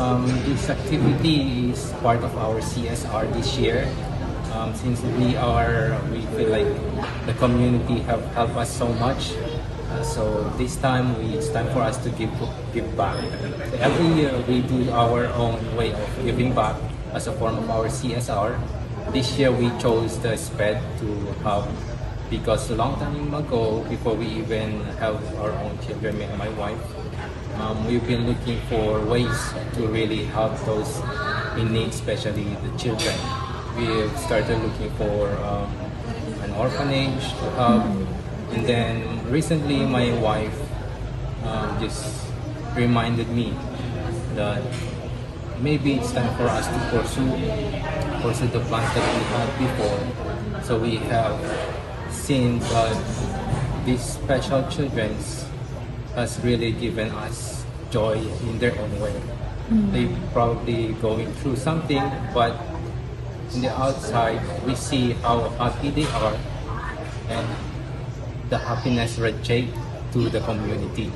This activity is part of our CSR this year. Since we feel like the community have helped us so much. So this time it's time for us to give back. Every year we do our own way of giving back as a form of our CSR. This year we chose the SPED to help because a long time ago, before we even have our own children, me and my wife, we've been looking for ways to really help those in need, especially the children. We've started looking for an orphanage to help, and then recently my wife just reminded me that maybe it's time for us to pursue the plans that we had before. So we have seen that these special children has really given us joy in their own way. They probably going through something, but in the outside we see how happy they are, and the happiness radiates to the community.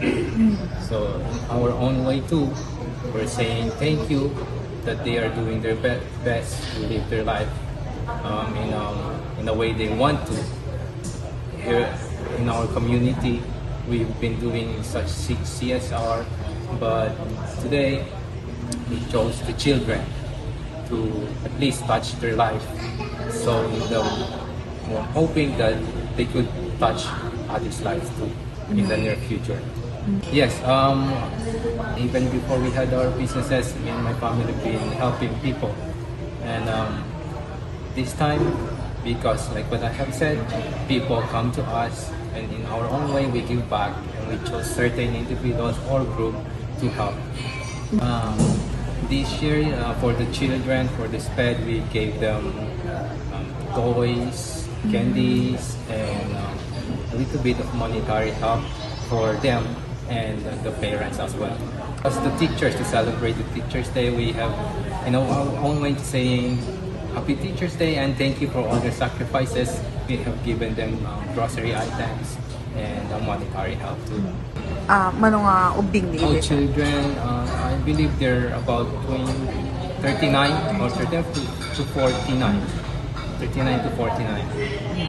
So in our own way too, we're saying thank you that they are doing their best to live their life in a way they want to. Here in our community, we've been doing such CSR, but today we chose the children to at least touch their life. So we're hoping that they could touch others' lives too in the near future. Yes, even before we had our businesses, me and my family have been helping people. And this time, because like what I have said, people come to us and in our own way we give back, and we chose certain individuals or group to help. This year, for the children, for the SPED, we gave them toys, candies, and a little bit of monetary help for them and the parents as well. As the teachers, to celebrate the Teachers' Day, we have our own way to saying Happy Teachers' Day and thank you for all their sacrifices. We have given them grocery items and monetary help too. Manong ubing All children, I believe they're about 39 or 39 to 49. 39 to 49.